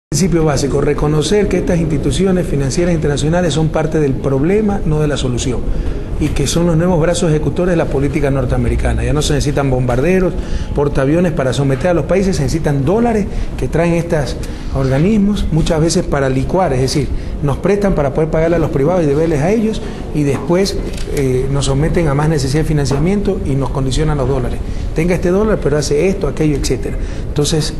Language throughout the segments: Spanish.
Principio básico, reconocer que estas instituciones financieras internacionales son parte del problema, no de la solución, y que son los nuevos brazos ejecutores de la política norteamericana. Ya no se necesitan bombarderos, portaaviones para someter a los países, se necesitan dólares que traen estos organismos, muchas veces para licuar, es decir, nos prestan para poder pagarle a los privados y deberles a ellos, y después nos someten a más necesidad de financiamiento y nos condicionan los dólares. Tenga este dólar, pero hace esto, aquello, etcétera. Entonces,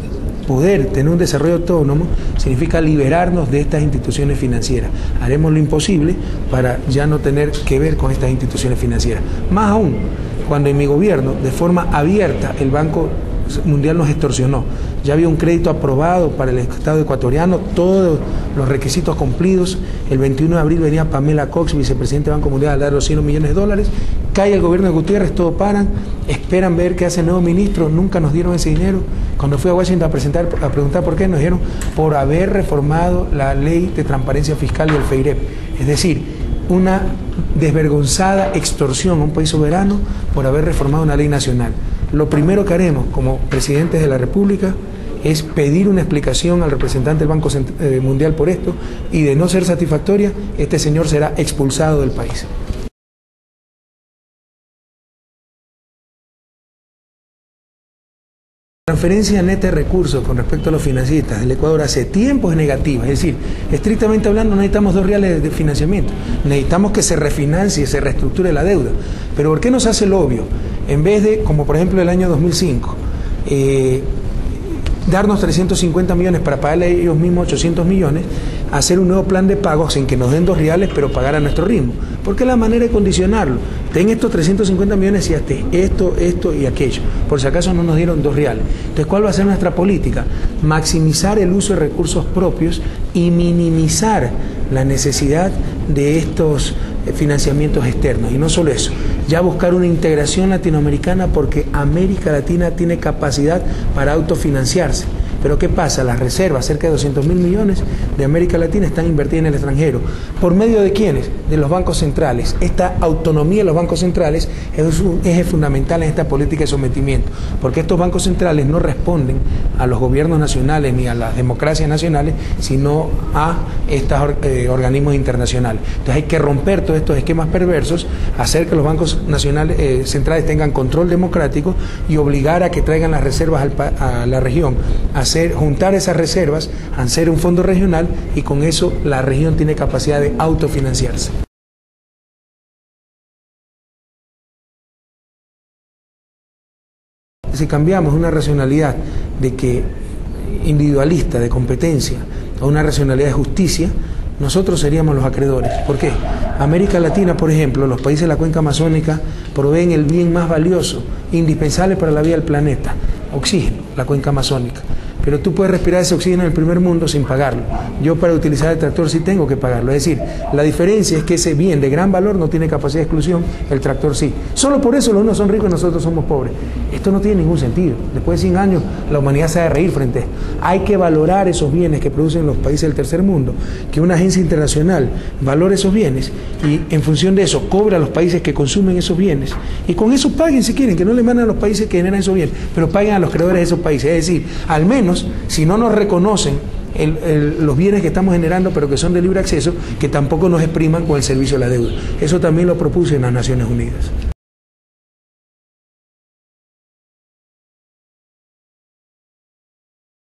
poder tener un desarrollo autónomo significa liberarnos de estas instituciones financieras. Haremos lo imposible para ya no tener que ver con estas instituciones financieras. Más aún, cuando en mi gobierno, de forma abierta, el Banco Mundial nos extorsionó. Ya había un crédito aprobado para el Estado ecuatoriano, todos los requisitos cumplidos. El 21 de abril venía Pamela Cox, vicepresidente del Banco Mundial, a dar los 100 millones de dólares. Cae el gobierno de Gutiérrez, todo paran, esperan ver qué hace el nuevo ministro, nunca nos dieron ese dinero. Cuando fui a Washington a preguntar por qué, nos dijeron por haber reformado la ley de transparencia fiscal y el FEIREP. Es decir, una desvergonzada extorsión a un país soberano por haber reformado una ley nacional. Lo primero que haremos como presidentes de la República es pedir una explicación al representante del Banco Mundial por esto, y de no ser satisfactoria, este señor será expulsado del país. La transferencia neta de recursos con respecto a los financistas del Ecuador hace tiempo es negativa, es decir, estrictamente hablando no necesitamos 2 reales de financiamiento, necesitamos que se refinancie, se reestructure la deuda. Pero ¿por qué nos hace lo obvio? En vez de, como por ejemplo el año 2005, darnos 350 millones para pagarle a ellos mismos 800 millones, hacer un nuevo plan de pagos sin que nos den 2 reales, pero pagar a nuestro ritmo. Porque es la manera de condicionarlo. Ten estos 350 millones y hazte esto y aquello. Por si acaso no nos dieron 2 reales. Entonces, ¿cuál va a ser nuestra política? Maximizar el uso de recursos propios y minimizar la necesidad de estos financiamientos externos. Y no solo eso, ya buscar una integración latinoamericana, porque América Latina tiene capacidad para autofinanciarse. Pero ¿qué pasa? Las reservas, cerca de 200.000 millones de América Latina, están invertidas en el extranjero. ¿Por medio de quiénes? De los bancos centrales. Esta autonomía de los bancos centrales es un eje fundamental en esta política de sometimiento, porque estos bancos centrales no responden a los gobiernos nacionales ni a las democracias nacionales, sino a estos organismos internacionales. Entonces hay que romper todos estos esquemas perversos, hacer que los bancos nacionales centrales tengan control democrático y obligar a que traigan las reservas a la región, juntar esas reservas, hacer un fondo regional, y con eso la región tiene capacidad de autofinanciarse. Si cambiamos una racionalidad de que individualista, de competencia, a una racionalidad de justicia, nosotros seríamos los acreedores. ¿Por qué? América Latina, por ejemplo, los países de la cuenca amazónica proveen el bien más valioso, indispensable para la vida del planeta: oxígeno, la cuenca amazónica. Pero tú puedes respirar ese oxígeno en el primer mundo sin pagarlo. Yo, para utilizar el tractor, sí tengo que pagarlo. Es decir, la diferencia es que ese bien de gran valor no tiene capacidad de exclusión, el tractor sí. Solo por eso los unos son ricos y nosotros somos pobres. Esto no tiene ningún sentido. Después de 100 años la humanidad se ha de reír frente a esto. Hay que valorar esos bienes que producen los países del tercer mundo, que una agencia internacional valore esos bienes y en función de eso cobra a los países que consumen esos bienes, y con eso paguen si quieren, que no le mandan a los países que generan esos bienes, pero paguen a los creadores de esos países. Es decir, al menos, si no nos reconocen los bienes que estamos generando, pero que son de libre acceso, que tampoco nos expriman con el servicio de la deuda. Eso también lo propuse en las Naciones Unidas.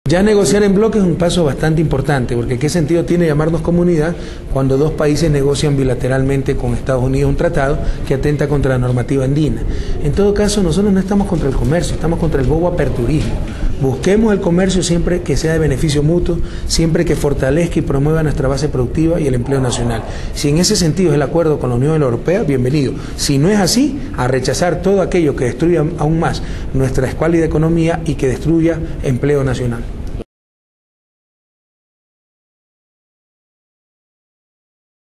Ya negociar en bloque es un paso bastante importante, porque ¿qué sentido tiene llamarnos comunidad cuando 2 países negocian bilateralmente con Estados Unidos un tratado que atenta contra la normativa andina? En todo caso, nosotros no estamos contra el comercio, estamos contra el bobo aperturismo. Busquemos el comercio siempre que sea de beneficio mutuo, siempre que fortalezca y promueva nuestra base productiva y el empleo nacional. Si en ese sentido es el acuerdo con la Unión Europea, bienvenido. Si no es así, a rechazar todo aquello que destruya aún más nuestra escuálida economía y que destruya empleo nacional.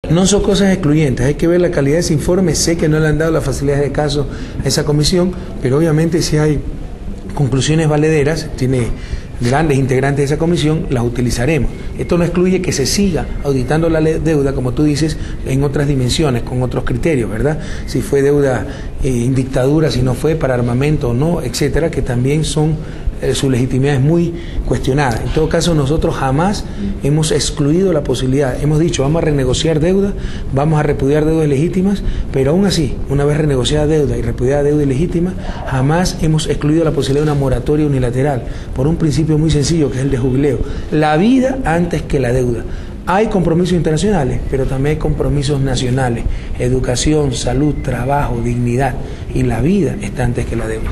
No son cosas excluyentes, hay que ver la calidad de ese informe. Sé que no le han dado las facilidades de caso a esa comisión, pero obviamente si hay conclusiones valederas, tiene grandes integrantes de esa comisión, las utilizaremos. Esto no excluye que se siga auditando la deuda, como tú dices, en otras dimensiones, con otros criterios, ¿verdad? Si fue deuda en dictadura, si no fue, para armamento o no, etcétera, que también son su legitimidad es muy cuestionada. En todo caso, nosotros jamás hemos excluido la posibilidad. Hemos dicho, vamos a renegociar deuda, vamos a repudiar deudas legítimas, pero aún así, una vez renegociada deuda y repudiada deuda ilegítima, jamás hemos excluido la posibilidad de una moratoria unilateral, por un principio muy sencillo, que es el de jubileo. La vida antes que la deuda. Hay compromisos internacionales, pero también hay compromisos nacionales. Educación, salud, trabajo, dignidad. Y la vida está antes que la deuda.